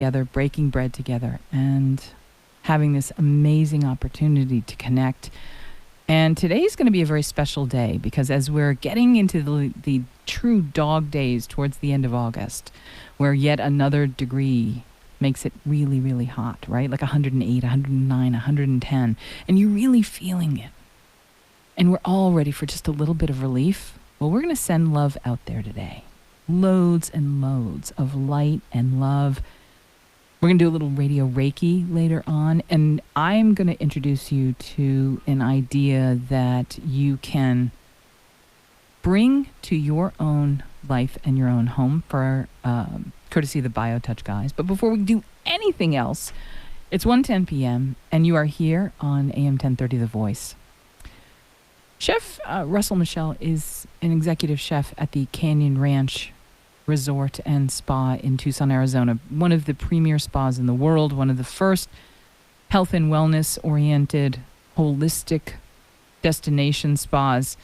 together, breaking bread together, and having this amazing opportunity to connect. And today is going to be a very special day because as we're getting into the true dog days towards the end of August, where yet another degree makes it really, really hot, right? Like 108, 109, 110, and you're really feeling it. And we're all ready for just a little bit of relief. Well, we're going to send love out there today. Loads and loads of light and love. We're going to do a little radio Reiki later on, and I'm going to introduce you to an idea that you can bring to your own life and your own home for courtesy of the BioTouch guys. But before we do anything else, it's 1:10 p.m., and you are here on AM 1030 The Voice. Chef Russell Michel is an executive chef at the Canyon Ranch Resort and Spa in Tucson, Arizona, one of the premier spas in the world, one of the first health and wellness-oriented, holistic destination spas.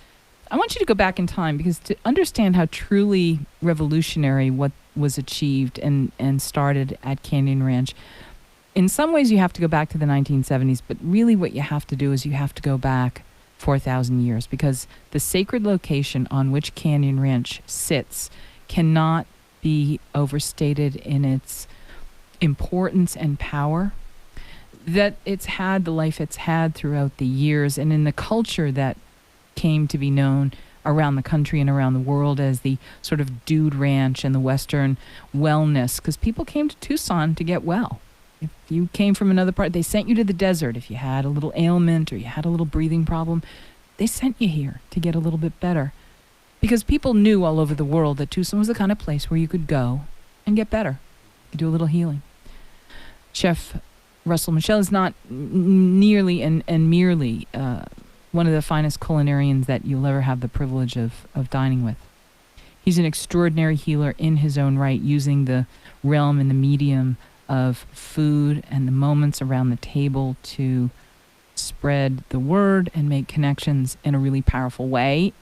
I want you to go back in time because to understand how truly revolutionary what was achieved and started at Canyon Ranch, in some ways you have to go back to the 1970s, but really what you have to do is you have to go back 4,000 years because the sacred location on which Canyon Ranch sits cannot be overstated in its importance and power, that it's had the life it's had throughout the years and in the culture that came to be known around the country and around the world as the sort of dude ranch and the Western wellness, because people came to Tucson to get well. If you came from another part, they sent you to the desert. If you had a little ailment or you had a little breathing problem, they sent you here to get a little bit better. Because people knew all over the world that Tucson was the kind of place where you could go and get better. You could do a little healing. Chef Russell Michel is not nearly and merely one of the finest culinarians that you'll ever have the privilege of dining with. He's an extraordinary healer in his own right, using the realm and the medium of food and the moments around the table to spread the word and make connections in a really powerful way.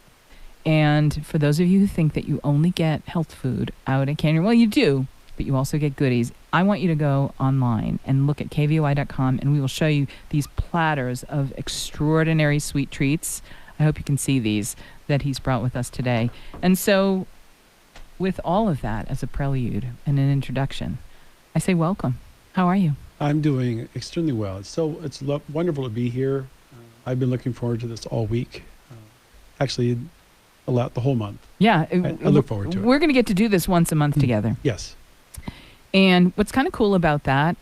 And for those of you who think that you only get health food out at Canyon, well, you do, but you also get goodies. I want you to go online and look at kvoi.com, and we will show you these platters of extraordinary sweet treats. I hope you can see these that he's brought with us today. And so with all of that as a prelude and an introduction, I say welcome. How are you? I'm doing extremely well. It's wonderful to be here. I've been looking forward to this all week. Actually, the whole month. Yeah. I look forward to it. We're going to get to do this once a month together. Yes. And what's kind of cool about that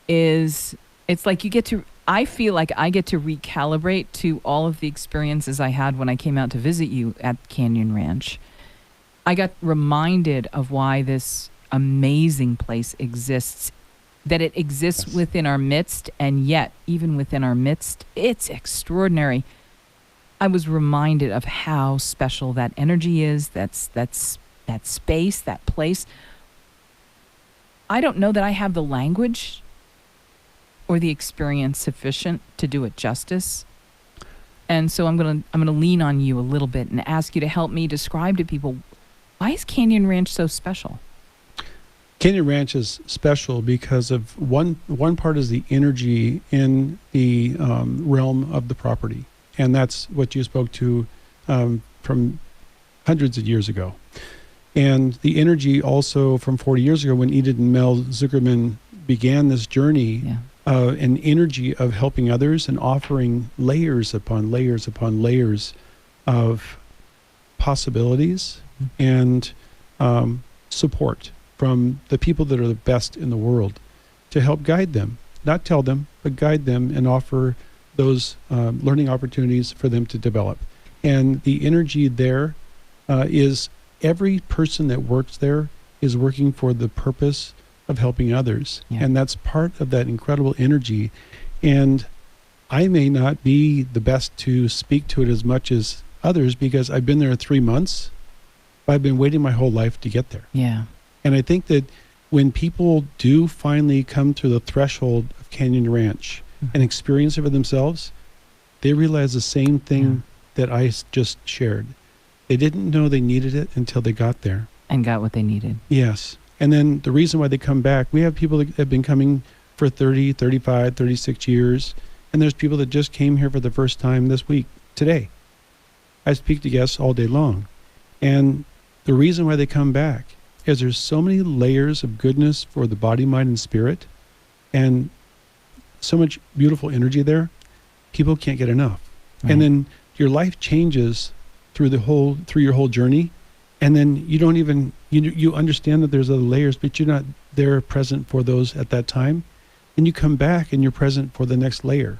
is it's like I feel like I get to recalibrate to all of the experiences I had when I came out to visit you at Canyon Ranch. I got reminded of why this amazing place exists, that it exists within our midst, and yet, even within our midst, it's extraordinary. I was reminded of how special that energy is, that space, that place. I don't know that I have the language or the experience sufficient to do it justice. And so I'm gonna lean on you a little bit and ask you to help me describe to people, why is Canyon Ranch so special? Canyon Ranch is special because of one part is the energy in the realm of the property. And that's what you spoke to from hundreds of years ago. And the energy also from 40 years ago when Edith and Mel Zuckerman began this journey, an energy of helping others and offering layers upon layers upon layers of possibilities and support from the people that are the best in the world to help guide them, not tell them, but guide them and offer those learning opportunities for them to develop. And the energy there is every person that works there is working for the purpose of helping others. Yeah. And that's part of that incredible energy. And I may not be the best to speak to it as much as others because I've been there 3 months, but I've been waiting my whole life to get there. Yeah. And I think that when people do finally come to the threshold of Canyon Ranch and experience it for themselves, they realize the same thing that I just shared. They didn't know they needed it until they got there. And got what they needed. Yes. And then the reason why they come back, we have people that have been coming for 30, 35, 36 years. And there's people that just came here for the first time this week, today. I speak to guests all day long. And the reason why they come back is there's so many layers of goodness for the body, mind, and spirit, and so much beautiful energy there. People can't get enough. Right. And then your life changes through your whole journey. And then you don't even, you understand that there's other layers, but you're not there present for those at that time. And you come back and you're present for the next layer.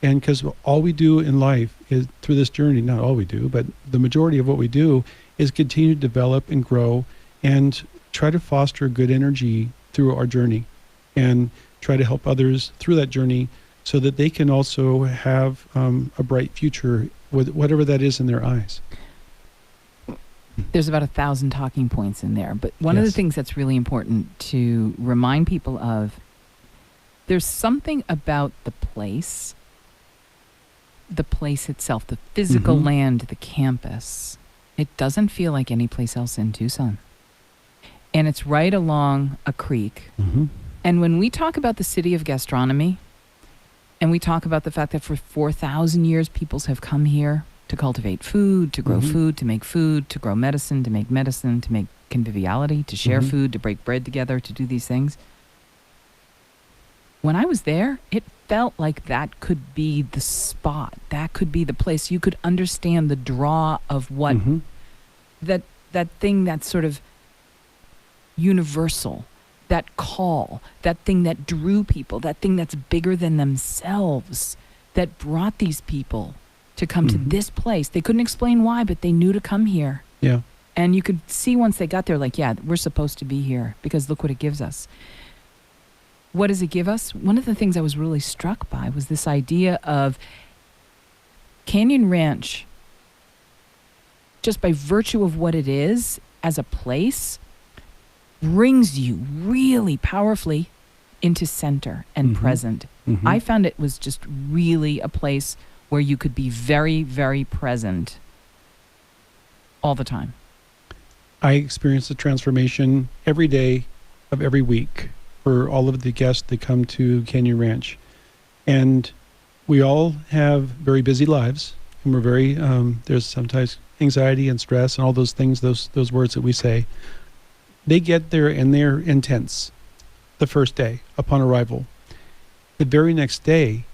And because all we do in life is through this journey, not all we do, but the majority of what we do is continue to develop and grow and try to foster good energy through our journey and try to help others through that journey so that they can also have a bright future with whatever that is in their eyes. There's about 1,000 talking points in there. But one of the things that's really important to remind people of, there's something about the place itself, the physical land, the campus. It doesn't feel like any place else in Tucson. And it's right along a creek. Mm-hmm. And when we talk about the city of gastronomy, and we talk about the fact that for 4,000 years, peoples have come here to cultivate food, to grow food, to make food, to grow medicine, to make medicine, to make conviviality, to share food, to break bread together, to do these things. When I was there, it felt like that could be the spot. That could be the place. You could understand the draw of what that thing that's sort of universal, that call, that thing that drew people, that thing that's bigger than themselves, that brought these people to come to this place. They couldn't explain why, but they knew to come here. Yeah. And you could see once they got there, like, yeah, we're supposed to be here because look what it gives us. What does it give us? One of the things I was really struck by was this idea of Canyon Ranch, just by virtue of what it is as a place, brings you really powerfully into center and present. I found it was just really a place where you could be very, very present all the time. I experience the transformation every day of every week for all of the guests that come to Canyon Ranch. And we all have very busy lives, and we're very, there's sometimes anxiety and stress and all those things, those words that we say. They get there and they're intense the first day upon arrival. The very next day,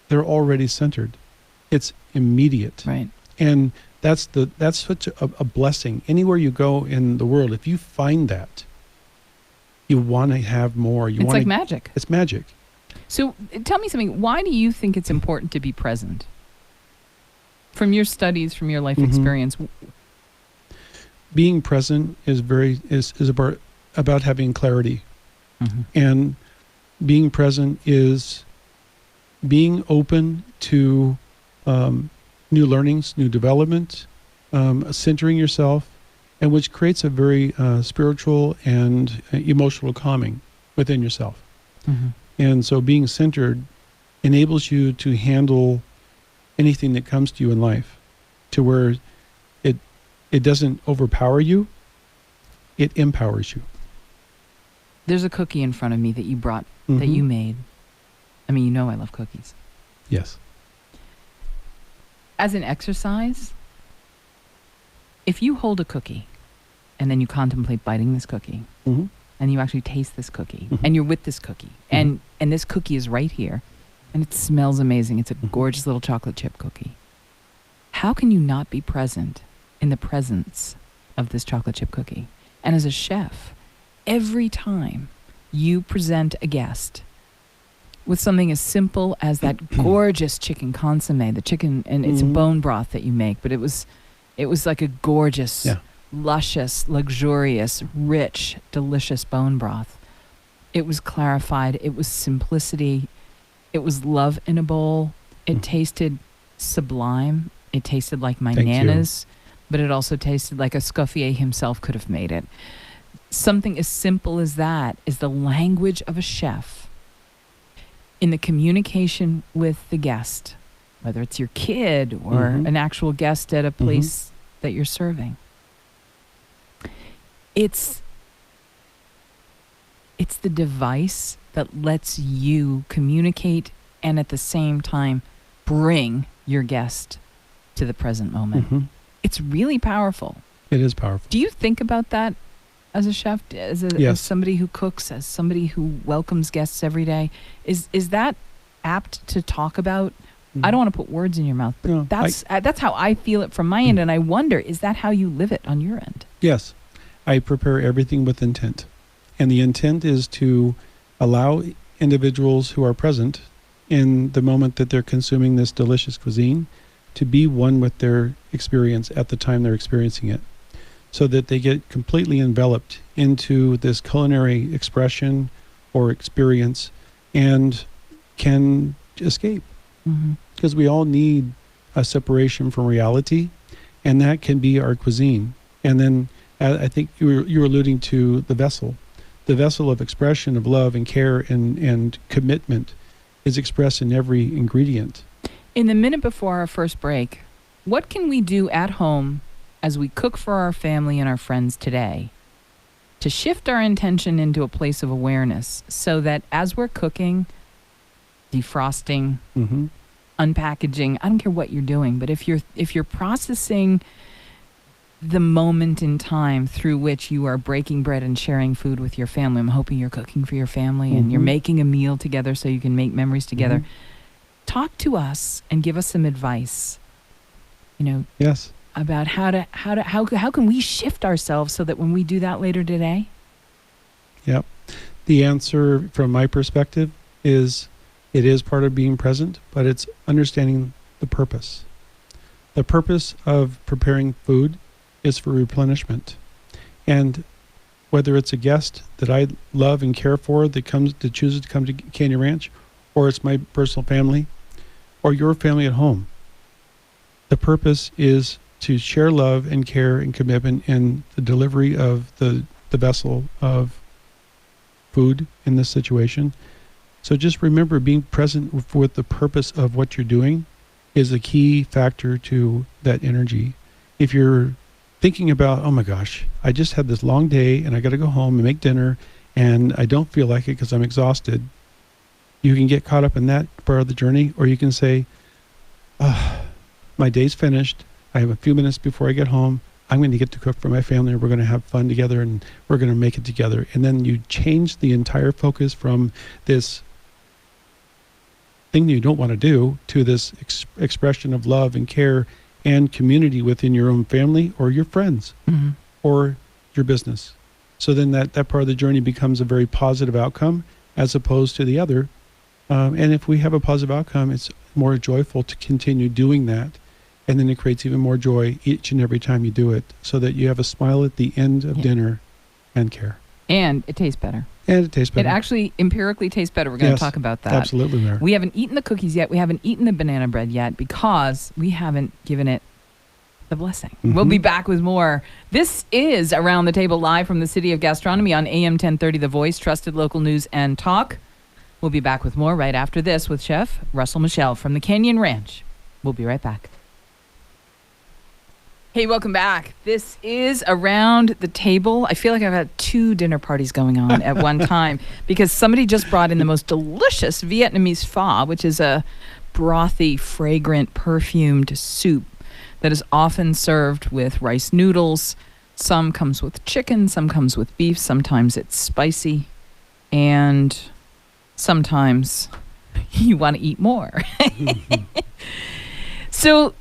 they're already centered. It's immediate. Right. And that's such a blessing. Anywhere you go in the world, if you find that, you want to have more. It's like magic. It's magic. So tell me something. Why do you think it's important to be present? From your studies, from your life experience. Being present is about having clarity. And being present is being open to new learnings, new development, centering yourself, and which creates a very spiritual and emotional calming within yourself. And so being centered enables you to handle anything that comes to you in life to where it doesn't overpower you, it empowers you. There's a cookie in front of me that you brought, that you made. I mean, you know I love cookies. Yes. As an exercise, if you hold a cookie and then you contemplate biting this cookie and you actually taste this cookie and you're with this cookie and this cookie is right here and it smells amazing. It's a gorgeous little chocolate chip cookie. How can you not be present in the presence of this chocolate chip cookie? And as a chef, every time you present a guest with something as simple as that gorgeous chicken consomme, the chicken, and it's a bone broth that you make, but it was like a gorgeous, luscious, luxurious, rich, delicious bone broth. It was clarified. It was simplicity. It was love in a bowl. It tasted sublime. It tasted like my Nana's, but it also tasted like Escoffier himself could have made it. Something as simple as that is the language of a chef in the communication with the guest, whether it's your kid or an actual guest at a place that you're serving. It's It's the device that lets you communicate and at the same time bring your guest to the present moment. Mhm. It's really powerful. It is powerful. Do you think about that as a chef, as Yes. somebody who cooks, as somebody who welcomes guests every day? Is that apt to talk about? I don't want to put words in your mouth, but No, that's how I feel it from my end, and I wonder, is that how you live it on your end? Yes. I prepare everything with intent. And the intent is to allow individuals who are present in the moment that they're consuming this delicious cuisine to be one with their experience at the time they're experiencing it, so that they get completely enveloped into this culinary expression or experience and can escape. Mm-hmm. Because we all need a separation from reality, and that can be our cuisine. And then I think you were alluding to the vessel of expression of love and care and commitment is expressed in every ingredient. In the minute before our first break, what can we do at home as we cook for our family and our friends today to shift our intention into a place of awareness so that as we're cooking, defrosting, Mm-hmm. unpackaging, I don't care what you're doing, but if you're processing the moment in time through which you are breaking bread and sharing food with your family, I'm hoping you're cooking for your family and you're Mhm. making a meal together so you can make memories together. Mhm. Talk to us and give us some advice, Yes. about how can we shift ourselves so that when we do that later today? Yep. The answer from my perspective is it is part of being present, but it's understanding the purpose. The purpose of preparing food is for replenishment. And whether it's a guest that I love and care for that chooses to come to Canyon Ranch, or it's my personal family, or your family at home, the purpose is to share love and care and commitment in the delivery of the vessel of food in this situation. So just remember, being present with the purpose of what you're doing is a key factor to that energy. If you're thinking about, oh my gosh, I just had this long day and I got to go home and make dinner and I don't feel like it because I'm exhausted, you can get caught up in that part of the journey, or you can say, my day's finished. I have a few minutes before I get home. I'm going to get to cook for my family, and we're going to have fun together, and we're going to make it together. And then you change the entire focus from this thing that you don't want to do to this expression of love and care and community within your own family or your friends Mm-hmm. or your business. So then that part of the journey becomes a very positive outcome as opposed to the other. And if we have a positive outcome, it's more joyful to continue doing that. And then it creates even more joy each and every time you do it, so that you have a smile at the end of dinner and care. And it tastes better. And it tastes better. It actually empirically tastes better. We're going to Yes, talk about that. Absolutely, Mary. We haven't eaten the cookies yet. We haven't eaten the banana bread yet because we haven't given it the blessing. Mhm. We'll be back with more. This is Around the Table, live from the City of Gastronomy on AM 1030 The Voice, trusted local news and talk. We'll be back with more right after this with Chef Russell Michelle from the Canyon Ranch. We'll be right back. Hey, welcome back. This is Around the Table. I feel like I've had 2 dinner parties going on at one time because somebody just brought in the most delicious Vietnamese pho, which is a brothy, fragrant, perfumed soup that is often served with rice noodles. Some comes with chicken, some comes with beef, sometimes it's spicy, and sometimes you want to eat more. So,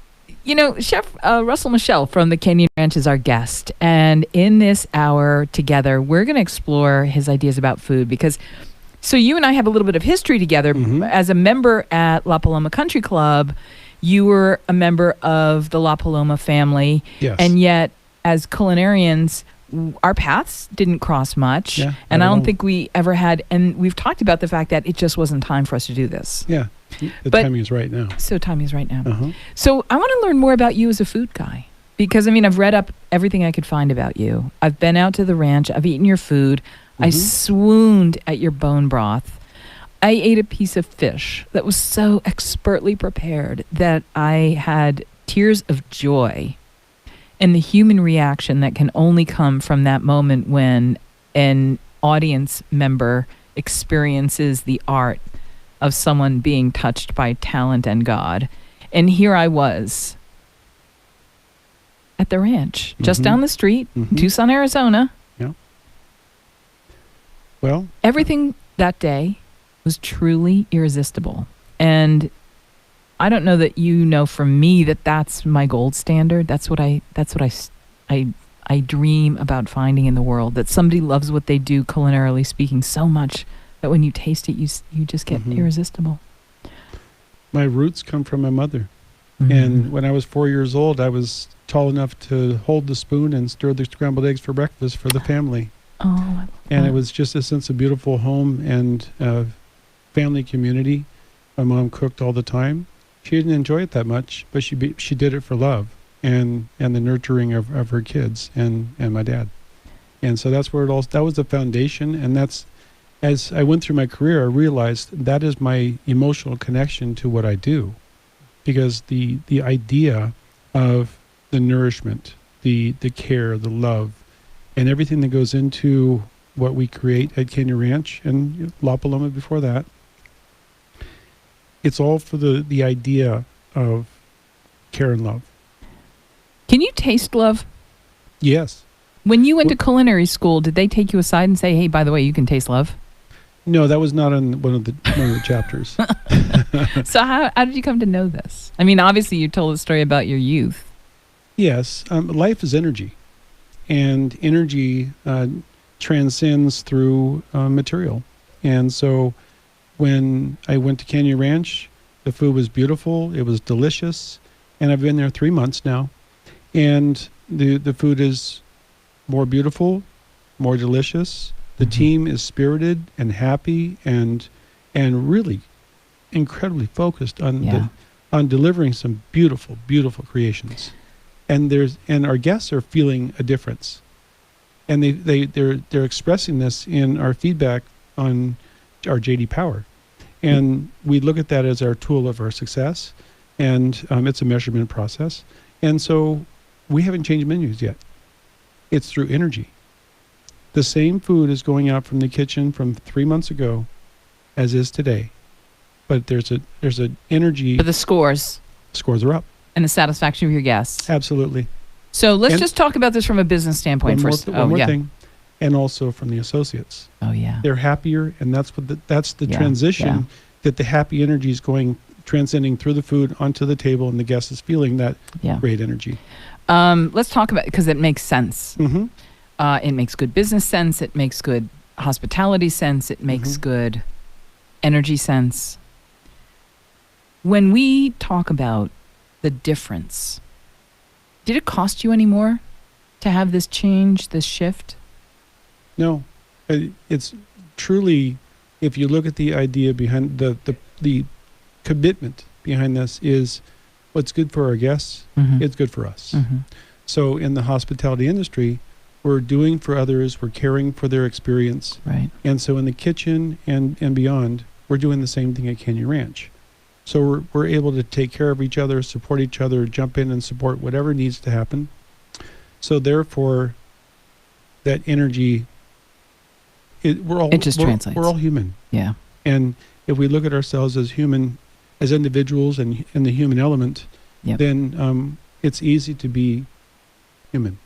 Chef Russell Michelle from the Canyon Ranch is our guest. And in this hour together, we're going to explore his ideas about food because, so you and I have a little bit of history together. Mhm. As a member at La Paloma Country Club, you were a member of the La Paloma family. Yes. And yet, as culinarians, our paths didn't cross much. Yeah, And not I at don't all. think we ever had, and we've talked about the fact that it just wasn't time for us to do this. Yeah. The But- timing is right now. So time is right now. Uh-huh. So I want to learn more about you as a food guy because, I've read up everything I could find about you. I've been out to the ranch. I've eaten your food. I Mhm. swooned at your bone broth. I ate a piece of fish that was so expertly prepared that I had tears of joy. And the human reaction that can only come from that moment when an audience member experiences the art of someone being touched by talent and God. And here I was at the ranch, just Mhm. down the street, Mhm. Tucson, Arizona. Yeah. Well, Everything that day was truly irresistible. And I don't know that you know from me that that's my gold standard. That's what I dream about finding in the world, that somebody loves what they do culinarily speaking so much that when you taste it, you just get Mhm. irresistible. my roots come from my mother. Mhm. And when I was 4 years old, I was tall enough to hold the spoon and stir the scrambled eggs for breakfast for the family. Oh, I love And that. it was just a sense of beautiful home and family community. My mom cooked all the time. She didn't enjoy it that much, but she did it for love and the nurturing of her kids and my dad. And so that's where that was the foundation. And that's, as I went through my career, I realized that is my emotional connection to what I do. Because the idea of the nourishment, the care, the love, and everything that goes into what we create at Kenya Ranch and La Paloma before that, it's all for the idea of care and love. Can you taste love? Yes. When you went to culinary school, did they take you aside and say, hey, by the way, you can taste love? No, that was not on one of the chapters. So how did you come to know this? I mean, obviously you told the story about your youth. Yes. Life is energy. And energy transcends through material. And so when I went to Kenya Ranch, the food was beautiful. It was delicious. And I've been there 3 months now. And the food is more beautiful, more delicious. The team is spirited and happy and really incredibly focused on on delivering some beautiful, beautiful creations. And our guests are feeling a difference. And they're expressing this in our feedback on our JD Power. And we look at that as our tool of our success. And it's a measurement process. And so we haven't changed menus yet. It's through energy. The same food is going out from the kitchen from 3 months ago as is today. But there's an energy. But the scores Scores are up. and the satisfaction of your guests. Absolutely. So let's And- just talk about this from a business standpoint first. One more thing. And also from the associates. Oh, yeah. They're happier, and that's the Yeah, transition yeah. that the happy energy is transcending through the food onto the table, and the guest is feeling that Yeah. great energy. Let's talk about it because it makes sense. Mm-hmm. It makes good business sense. It makes good hospitality sense. It makes Mhm. good energy sense. When we talk about the difference, did it cost you any more to have this change, this shift? No, it's truly, if you look at the idea behind the commitment behind this is what's good for our guests, Mm-hmm. it's good for us. Mm-hmm. So in the hospitality industry, we're doing for others, we're caring for their experience. Right. And so in the kitchen and beyond, we're doing the same thing at Kenya Ranch. So we're able to take care of each other, support each other, jump in and support whatever needs to happen. So therefore, that energy, It just translates. We're all human. Yeah. And if we look at ourselves as human, as individuals and in the human element, Yep. then it's easy to be human.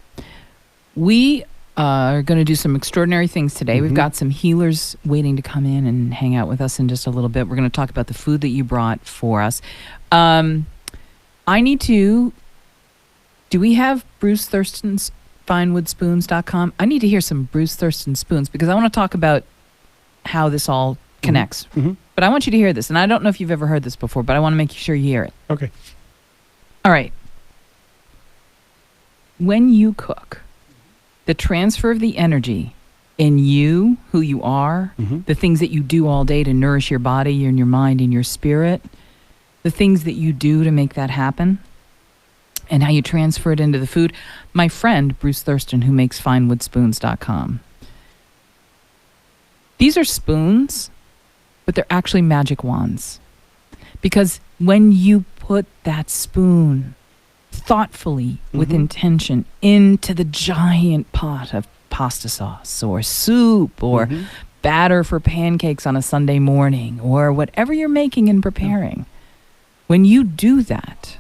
We are going to do some extraordinary things today. We've Mhm. got some healers waiting to come in and hang out with us in just a little bit. We're going to talk about the food that you brought for us. I need to. Do we have Bruce Thurston's FinewoodSpoons.com? I need to hear some Bruce Thurston spoons because I want to talk about how this all connects. Mhm. But I want you to hear this, and I don't know if you've ever heard this before, but I want to make sure you hear it. Okay. All right. When you cook, the transfer of the energy in you, who you are, Mm-hmm. the things that you do all day to nourish your body and your mind and your spirit, the things that you do to make that happen, and how you transfer it into the food. My friend, Bruce Thurston, who makes FinewoodSpoons.com. These are spoons, but they're actually magic wands. Because when you put that spoon thoughtfully with Mhm. intention into the giant pot of pasta sauce or soup or Mhm. batter for pancakes on a Sunday morning or whatever you're making and preparing. When you do that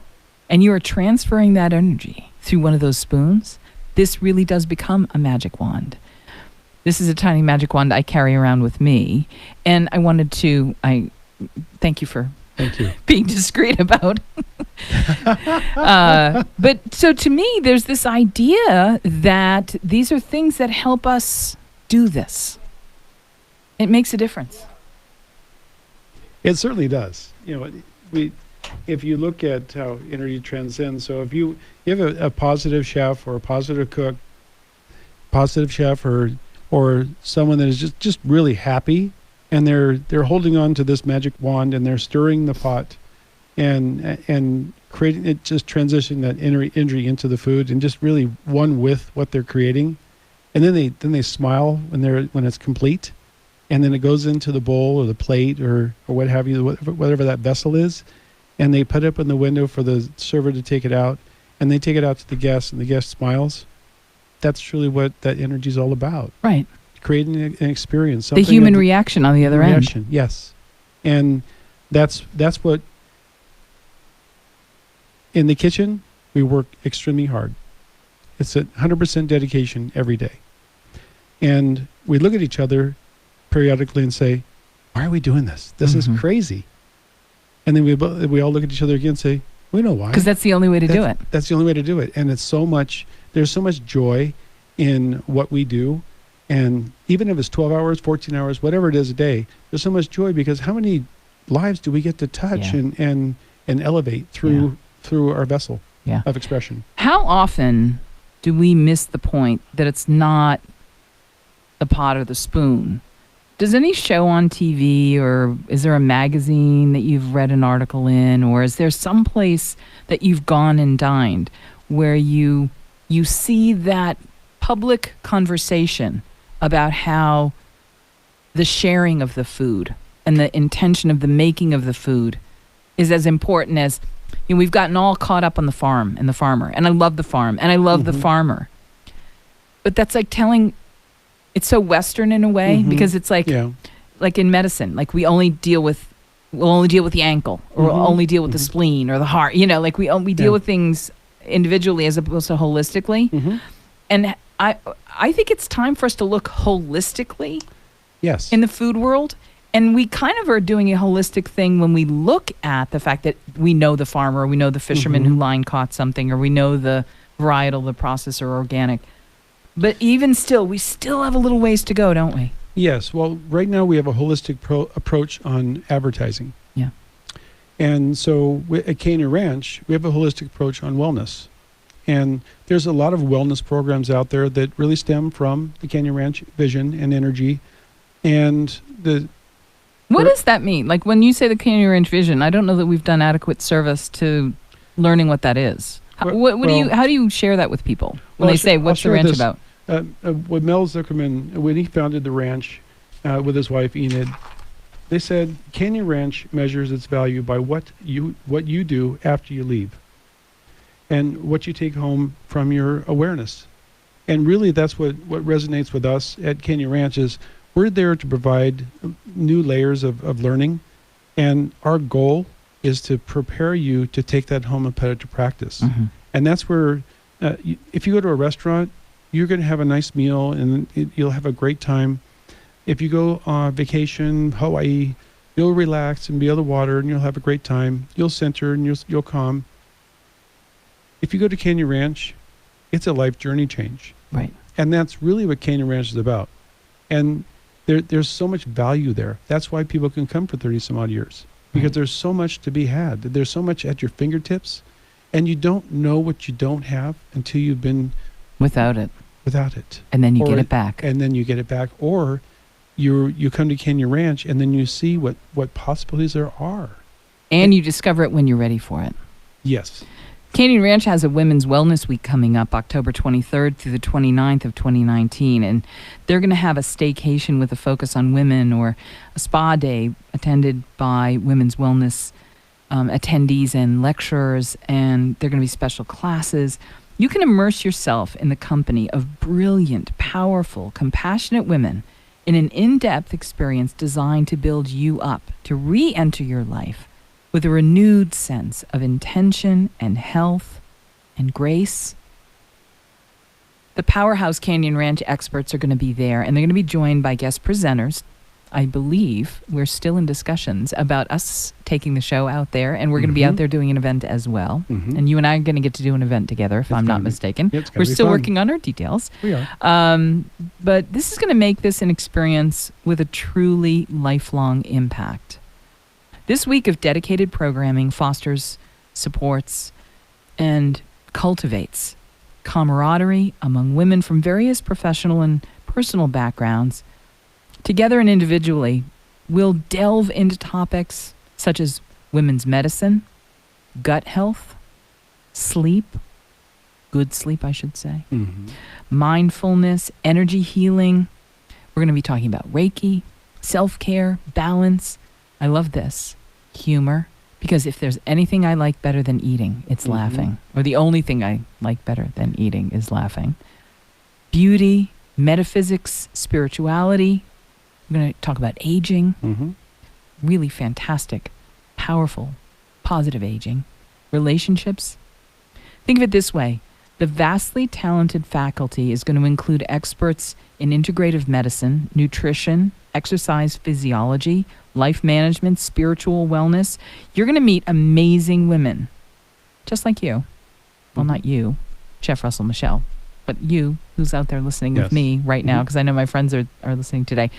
and you are transferring that energy through one of those spoons, this really does become a magic wand. This is a tiny magic wand I carry around with me. And I thank you for Thank you. being discreet about. But so to me, there's this idea that these are things that help us do this. It makes a difference. It certainly does. If you look at how energy transcends, so if you have a positive chef or a positive cook, positive chef or someone that is just really happy, and they're holding on to this magic wand and they're stirring the pot and creating it, just transitioning that energy into the food and just really one with what they're creating, and then they smile when it's complete, and then it goes into the bowl or the plate or what have you, whatever that vessel is, and they put it up in the window for the server to take it out, and they take it out to the guest, and the guest smiles. That's truly what that energy is all about. Right. Creating an experience. The human reaction on the other end. Yes. And that's what, in the kitchen, we work extremely hard. It's 100% dedication every day. And we look at each other periodically and say, why are we doing this? This is crazy. And then we all look at each other again and say, we know why. Because that's the only way to do it. That's the only way to do it. And there's so much joy in what we do. And even if it's 12 hours, 14 hours, whatever it is a day, there's so much joy because how many lives do we get to touch and elevate through our vessel of expression? How often do we miss the point that it's not the pot or the spoon? Does any show on TV, or is there a magazine that you've read an article in, or is there some place that you've gone and dined where you see that public conversation about how the sharing of the food and the intention of the making of the food is as important as, we've gotten all caught up on the farm and the farmer, and I love the farm and I love the farmer. But that's like it's so Western in a way, because it's like in medicine, like we'll only deal with the ankle, or we'll only deal with the spleen or the heart, like we deal with things individually as opposed to holistically. And I think it's time for us to look holistically in the food world. And we kind of are doing a holistic thing when we look at the fact that we know the farmer, we know the fisherman who line caught something, or we know the varietal, the process, or organic. But even still, we still have a little ways to go, don't we? Yes. Well, right now we have a holistic approach on advertising. Yeah. And so at Canyon Ranch, we have a holistic approach on wellness. And there's a lot of wellness programs out there that really stem from the Canyon Ranch vision and energy. And what does that mean? Like when you say the Canyon Ranch vision, I don't know that we've done adequate service to learning what that is. How do you share that with people when they say, what's the ranch about? When Mel Zuckerman, when he founded the ranch with his wife Enid, they said Canyon Ranch measures its value by what you do after you leave, and what you take home from your awareness. And really, that's what resonates with us at Canyon Ranch is we're there to provide new layers of learning, and our goal is to prepare you to take that home and put it to practice. And that's where, if you go to a restaurant, you're going to have a nice meal and you'll have a great time. If you go on vacation, Hawaii, you'll relax and be on the water and you'll have a great time. You'll center and you'll calm. If you go to Canyon Ranch, it's a life journey change. Right. And that's really what Canyon Ranch is about. And there's so much value there. That's why people can come for 30 some odd years. Because there's so much to be had. There's so much at your fingertips, and you don't know what you don't have until you've been without it. And then you get it back. And then you get it back. Or you come to Canyon Ranch, and then you see what possibilities there are. And you discover it when you're ready for it. Yes. Canyon Ranch has a Women's Wellness Week coming up October 23rd through the 29th of 2019, and they're going to have a staycation with a focus on women, or a spa day attended by women's wellness attendees and lecturers, and there are going to be special classes. You can immerse yourself in the company of brilliant, powerful, compassionate women in an in-depth experience designed to build you up, to re-enter your life with a renewed sense of intention and health and grace. The Powerhouse Canyon Ranch experts are going to be there, and they're going to be joined by guest presenters. I believe we're still in discussions about us taking the show out there, and we're going to be out there doing an event as well. And you and I are going to get to do an event together, if I'm not mistaken. We're still working on our details. We are. But this is going to make this an experience with a truly lifelong impact. This week of dedicated programming fosters, supports, and cultivates camaraderie among women from various professional and personal backgrounds. Together and individually, we'll delve into topics such as women's medicine, gut health, sleep, good sleep, I should say, mindfulness, energy healing. We're going to be talking about Reiki, self-care, balance. I love this. Humor. Because if there's anything I like better than eating, it's laughing. Or the only thing I like better than eating is laughing. Beauty, metaphysics, spirituality. We're going to talk about aging. Really fantastic, powerful, positive aging. Relationships. Think of it this way. The vastly talented faculty is going to include experts in integrative medicine, nutrition, exercise physiology, life management, spiritual wellness. You're going to meet amazing women, just like you. Well, not you, Chef Russell Michelle, but you who's out there listening with me right now, because I know my friends are listening today,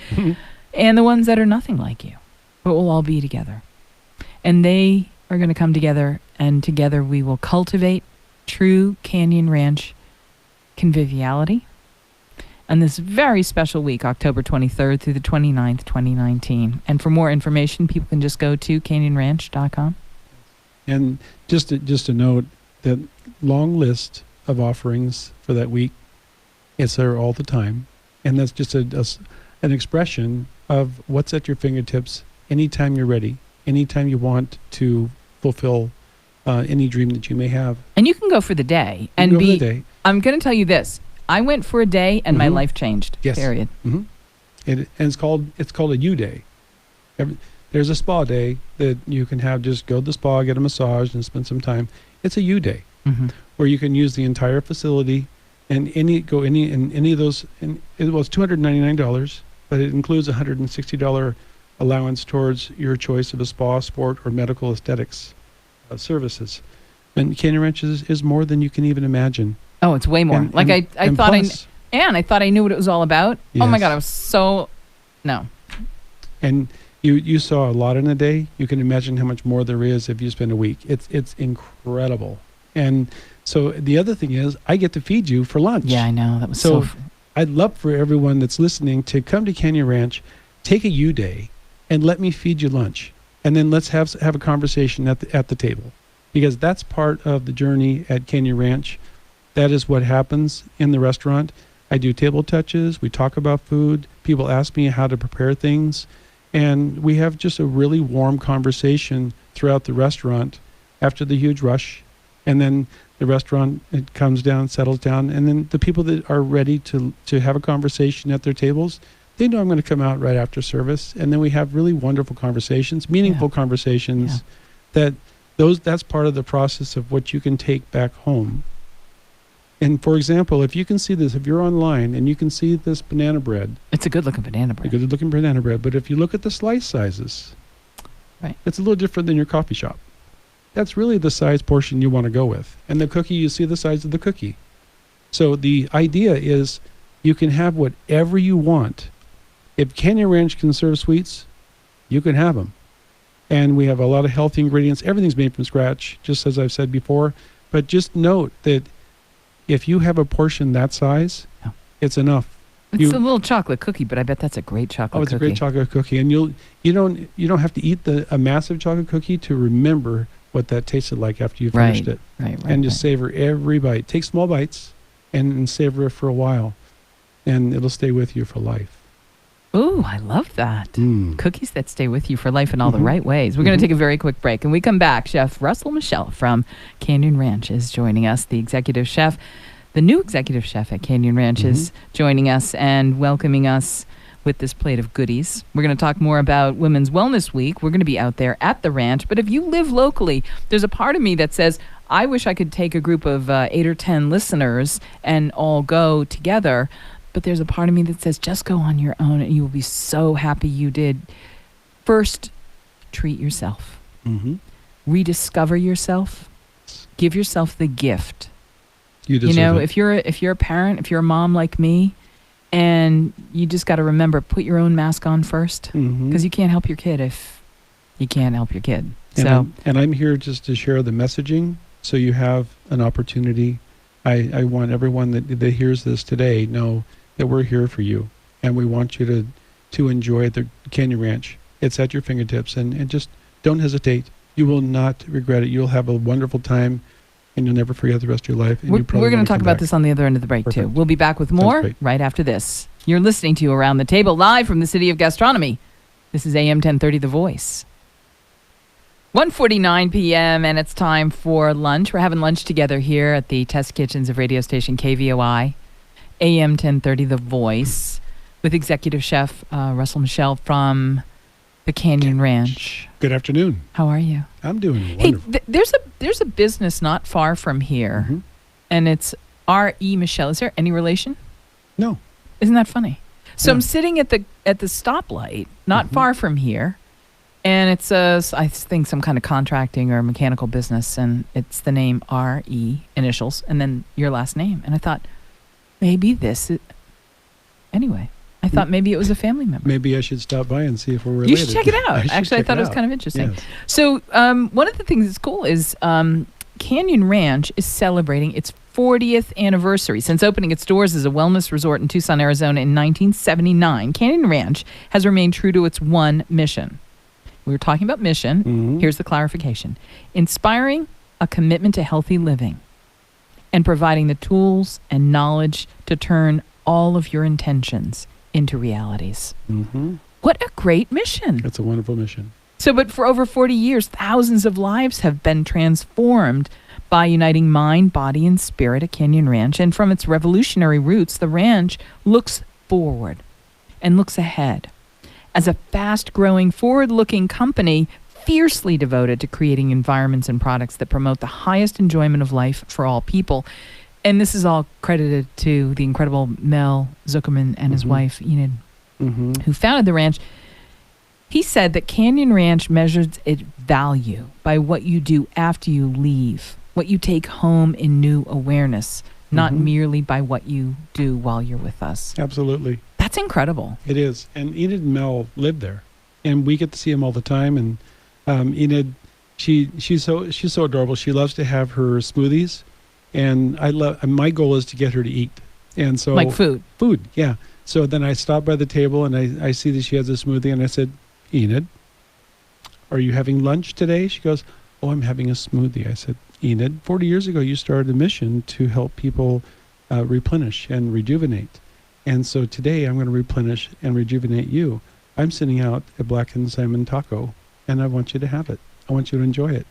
and the ones that are nothing like you. But we'll all be together. And they are going to come together, and together we will cultivate true Canyon Ranch conviviality. And this very special week, October 23rd through the 29th, 2019. And for more information, people can just go to canyonranch.com. And just a note, that long list of offerings for that week, it's there all the time. And that's just an expression of what's at your fingertips anytime you're ready, anytime you want to fulfill any dream that you may have. And you can go for the day. I'm going to tell you this. I went for a day and my life changed. Yes. Period. And it's called a U day. There's a spa day that you can have, just go to the spa, get a massage, and spend some time. It's a U day where you can use the entire facility and any of those. And it was $299, but it includes $160 allowance towards your choice of a spa, sport, or medical aesthetics services. And Canyon Ranch is more than you can even imagine. Oh, it's way more. I thought I knew what it was all about. Yes. Oh my God, I was so no. And you saw a lot in a day. You can imagine how much more there is if you spend a week. It's incredible. And so the other thing is, I get to feed you for lunch. Yeah, I know. That was so. I'd love for everyone that's listening to come to Canyon Ranch, take a U day, and let me feed you lunch, and then let's have a conversation at the table, because that's part of the journey at Canyon Ranch. That is what happens in the restaurant. I do table touches. We talk about food. People ask me how to prepare things. And we have just a really warm conversation throughout the restaurant after the huge rush. And then the restaurant, it comes down, settles down. And then the people that are ready to have a conversation at their tables, they know I'm going to come out right after service. And then we have really wonderful conversations, meaningful conversations. That's part of the process of what you can take back home. And for example, if you can see this, if you're online and you can see this banana bread. It's a good looking banana bread. A good looking banana bread. But if you look at the slice sizes, it's a little different than your coffee shop. That's really the size portion you want to go with. And the cookie, you see the size of the cookie. So the idea is you can have whatever you want. If Canyon Ranch can serve sweets, you can have them. And we have a lot of healthy ingredients. Everything's made from scratch, just as I've said before. But just note that if you have a portion that size, it's enough. It's a little chocolate cookie, but I bet that's a great chocolate cookie. Oh, it's a great chocolate cookie. And you don't have to eat a massive chocolate cookie to remember what that tasted like after you finished it. And just savor every bite. Take small bites and savor it for a while. And it'll stay with you for life. Ooh, I love that. Cookies that stay with you for life in all the Mhm. right ways. We're going to take a very quick break. And we come back, Chef Russell Michelle from Canyon Ranch is joining us, the executive chef. The new executive chef at Canyon Ranch is joining us and welcoming us with this plate of goodies. We're going to talk more about Women's Wellness Week. We're going to be out there at the ranch. But if you live locally, there's a part of me that says, I wish I could take a group of 8 or 10 listeners and all go together. But there's a part of me that says, just go on your own and you will be so happy you did. First, treat yourself. Rediscover yourself. Give yourself the gift. You deserve it. If you're a parent, if you're a mom like me, and you just got to remember, put your own mask on first, because you can't help your kid if you can't help your kid. And I'm here just to share the messaging, so you have an opportunity. I want everyone that hears this today know that we're here for you, and we want you to enjoy the Canyon Ranch. It's at your fingertips, and just don't hesitate. You will not regret it. You'll have a wonderful time, and you'll never forget the rest of your life. And we're going to talk about this on the other end of the break, too. We'll be back with more right after this. You're listening to Around the Table, live from the City of Gastronomy. This is AM 1030, The Voice. 1:49 p.m., and it's time for lunch. We're having lunch together here at the test kitchens of radio station KVOI, AM 1030, The Voice, with Executive Chef Russell Michelle from the Canyon Ranch. Good afternoon. How are you? I'm doing wonderful. Hey, there's a business not far from here, and it's R.E. Michelle. Is there any relation? No. Isn't that funny? So Yeah. I'm sitting at the stoplight, not far from here, and it's I think some kind of contracting or mechanical business, and it's the name R.E. initials, and then your last name. And I thought, maybe this is... Anyway, I thought maybe it was a family member. Maybe I should stop by and see if we're related. You should check it out. Actually, I thought it was kind of interesting. Yes. So one of the things that's cool is Canyon Ranch is celebrating its 40th anniversary. Since opening its doors as a wellness resort in Tucson, Arizona in 1979, Canyon Ranch has remained true to its one mission. We were talking about mission. Here's the clarification. Inspiring a commitment to healthy living and providing the tools and knowledge to turn all of your intentions into realities. What a great mission. It's a wonderful mission. So, but for over 40 years, thousands of lives have been transformed by uniting mind, body, and spirit at Canyon Ranch. And from its revolutionary roots, the ranch looks forward and looks ahead as a fast-growing, forward-looking company fiercely devoted to creating environments and products that promote the highest enjoyment of life for all people. And this is all credited to the incredible Mel Zuckerman and his wife, Enid, who founded the ranch. He said that Canyon Ranch measures its value by what you do after you leave, what you take home in new awareness, not merely by what you do while you're with us. Absolutely. That's incredible. It is. And Enid and Mel live there, and we get to see them all the time. And Enid, she's so adorable. She loves to have her smoothies, and my goal is to get her to eat. And so like food, yeah. So then I stopped by the table and I see that she has a smoothie, and I said, Enid, are you having lunch today? She goes, oh, I'm having a smoothie. I said, Enid, 40 years ago you started a mission to help people replenish and rejuvenate. And so today I'm going to replenish and rejuvenate you. I'm sending out a blackened salmon taco, and I want you to have it. I want you to enjoy it.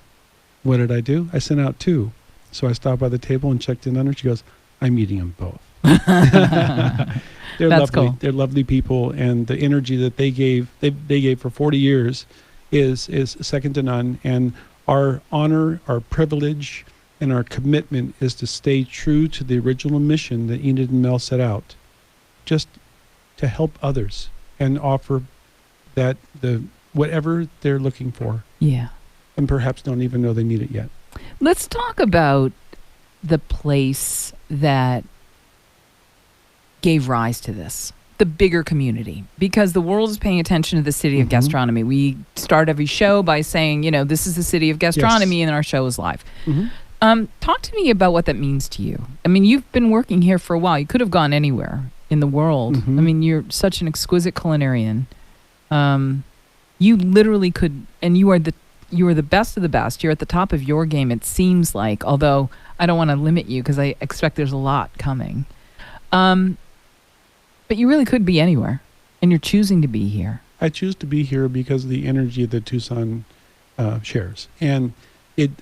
What did I do? I sent out 2. So I stopped by the table and checked in on her. She goes, I'm eating them both. They're That's lovely. cool. They're lovely people, and the energy that they gave for 40 years is second to none. And our honor, our privilege, and our commitment is to stay true to the original mission that Enid and Mel set out, just to help others and offer that whatever they're looking for. Yeah. And perhaps don't even know they need it yet. Let's talk about the place that gave rise to this, the bigger community, because the world is paying attention to the City of Gastronomy. We start every show by saying, this is the City of Gastronomy, and our show is live. Talk to me about what that means to you. I mean, you've been working here for a while. You could have gone anywhere in the world. I mean, you're such an exquisite culinarian. You literally could, and you are the best of the best. You're at the top of your game, it seems like, although I don't want to limit you because I expect there's a lot coming. But you really could be anywhere And you're choosing to be here. I choose to be here because of the energy that Tucson shares. And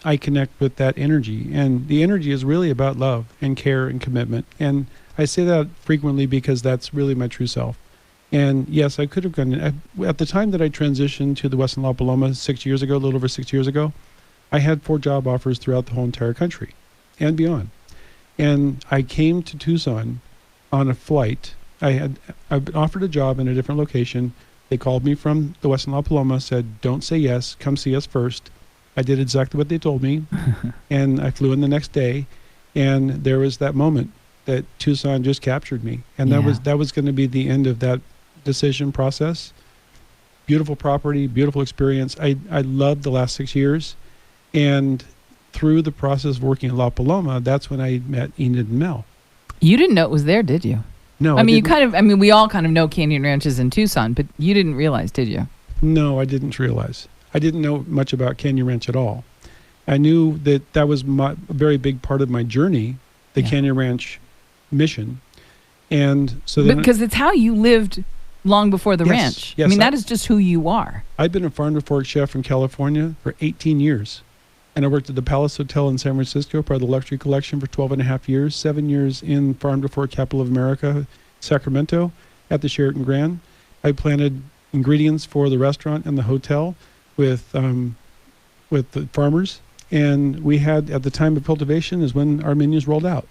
I connect with that energy. And the energy is really about love and care and commitment. And I say that frequently because that's really my true self. And yes, I could have gone. At the time that I transitioned to the Western La Paloma 6 years ago, a little over 6 years ago, I had 4 job offers throughout the whole entire country and beyond. And I came to Tucson on a flight. I've been offered a job in a different location. They called me from the Western La Paloma, said, don't say yes, come see us first. I did exactly what they told me, and I flew in the next day, and there was that moment that Tucson just captured me, and that was going to be the end of that decision process. Beautiful property, beautiful experience. I loved the last 6 years, and through the process of working at La Paloma, that's when I met Enid and Mel. You didn't know it was there, did you? No, I mean, we all kind of know Canyon Ranches in Tucson, but you didn't realize, did you? No, I didn't realize. I didn't know much about Canyon Ranch at all. I knew that was a very big part of my journey, the Canyon Ranch mission. And so then because it's how you lived long before the ranch. Yes, I mean, that is just who you are. I've been a farm to fork chef in California for 18 years. And I worked at the Palace Hotel in San Francisco, part of the Luxury Collection, for 12 and a half years, 7 years in farm to fork capital of America, Sacramento, at the Sheraton Grand. I planted ingredients for the restaurant and the hotel with the farmers, and we had, at the time of cultivation is when our menus rolled out,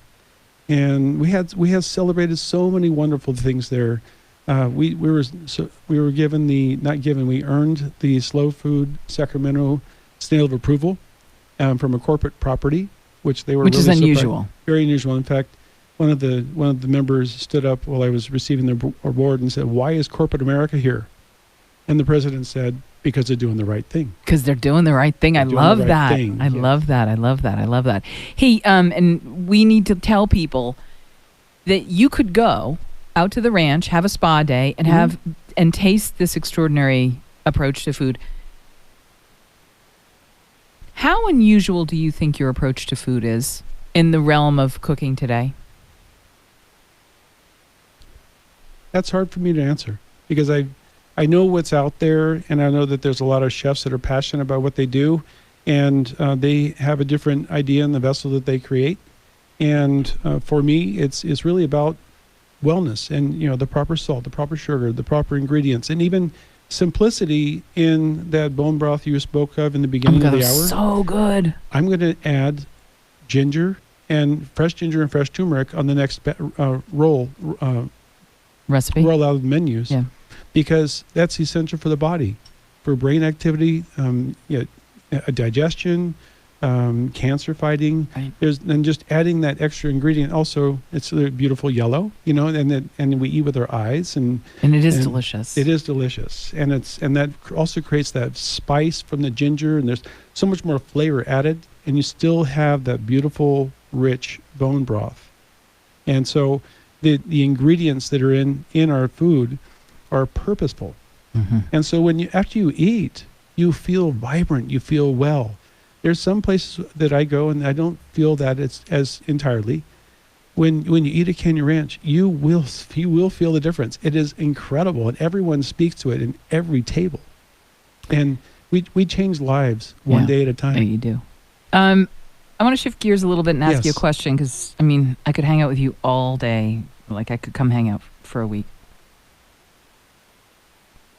and we had celebrated so many wonderful things there. We were given we earned the Slow Food Sacramento seal of approval from a corporate property, which they were which really is unusual, very unusual. In fact, one of the members stood up while I was receiving the award and said, "Why is corporate America here?" And the president said, because they're doing the right thing. Because they're doing the right thing. I love that. I love that. I love that. I love that. Hey, and we need to tell people that you could go out to the ranch, have a spa day, and and taste this extraordinary approach to food. How unusual do you think your approach to food is in the realm of cooking today? That's hard for me to answer because I know what's out there, and I know that there's a lot of chefs that are passionate about what they do, and they have a different idea in the vessel that they create. And for me, it's really about wellness and the proper salt, the proper sugar, the proper ingredients, and even simplicity in that bone broth you spoke of in the beginning of the hour. So good. I'm going to add ginger and fresh turmeric on the next recipe roll out of menus. Yeah. Because that's essential for the body, for brain activity, digestion, cancer fighting. Right. And just adding that extra ingredient. Also, it's a beautiful yellow, and we eat with our eyes, and it is delicious. It is delicious, and that also creates that spice from the ginger, and there's so much more flavor added, and you still have that beautiful, rich bone broth. And so, the ingredients that are in our food are purposeful. Mm-hmm. And so after you eat, you feel vibrant, you feel well. There's some places that I go and I don't feel that it's as entirely. When you eat at Canyon Ranch, you will feel the difference. It is incredible, and everyone speaks to it in every table. And we change lives one day at a time. Yeah, you do. I want to shift gears a little bit and ask you a question, because I could hang out with you all day. Like I could come hang out for a week.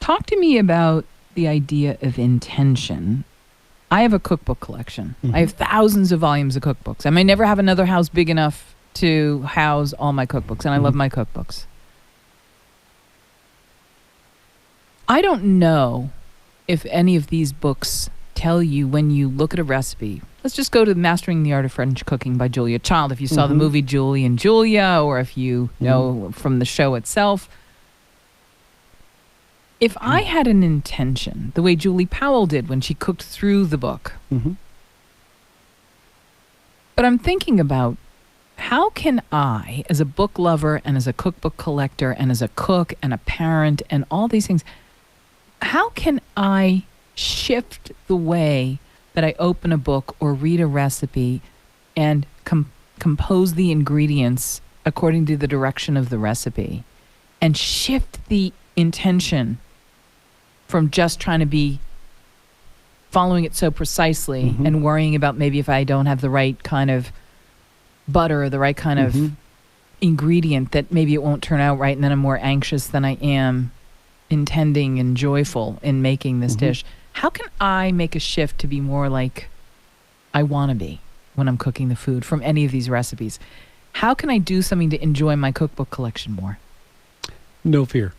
Talk to me about the idea of intention. I have a cookbook collection. Mm-hmm. I have thousands of volumes of cookbooks. I may never have another house big enough to house all my cookbooks, and I love my cookbooks. I don't know if any of these books tell you when you look at a recipe. Let's just go to Mastering the Art of French Cooking by Julia Child. If you saw the movie Julie and Julia, or if you know from the show itself. If I had an intention, the way Julie Powell did when she cooked through the book, but I'm thinking about how can I, as a book lover and as a cookbook collector and as a cook and a parent and all these things, how can I shift the way that I open a book or read a recipe and compose the ingredients according to the direction of the recipe, and shift the intention from just trying to be following it so precisely Mhm. and worrying about maybe if I don't have the right kind of butter or the right kind of Mhm. ingredient that maybe it won't turn out right, and then I'm more anxious than I am intending and joyful in making this Mhm. dish. How can I make a shift to be more like I want to be when I'm cooking the food from any of these recipes? How can I do something to enjoy my cookbook collection more? No fear.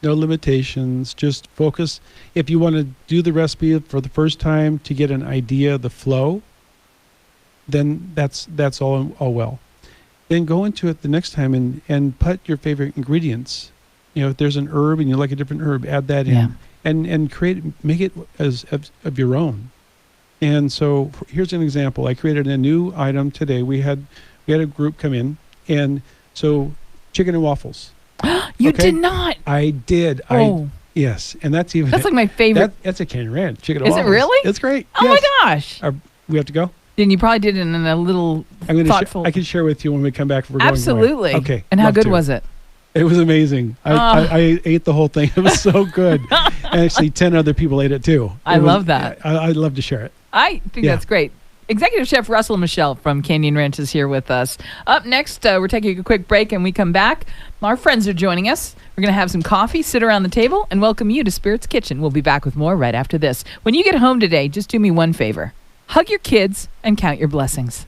No limitations. Just focus. If you want to do the recipe for the first time to get an idea of the flow, then that's all well. Then go into it the next time and put your favorite ingredients. If there's an herb and you like a different herb, add that Yeah. in and make it as of your own. And so here's an example. I created a new item today. We had a group come in, and so chicken and waffles. You Okay. did not. I did. Oh, Yes, and that's even that's like my favorite. that's a Canyon Ranch chicken and Is it waffles. really? It's great. Oh Yes. my gosh. We have to go. And you probably did it in a little I'm going thoughtful. to. I can share with you when we come back. If we're going Absolutely. away. Okay. And how love good to. was it? It was amazing. I ate the whole thing. It was so good. And actually, 10 other people ate it too. I love that. I'd love to share it. I think Yeah. that's great. Executive Chef Russell Michelle from Canyon Ranch is here with us. Up next, we're taking a quick break, and we come back. Our friends are joining us. We're going to have some coffee, sit around the table, and welcome you to Spirit's Kitchen. We'll be back with more right after this. When you get home today, just do me one favor. Hug your kids and count your blessings.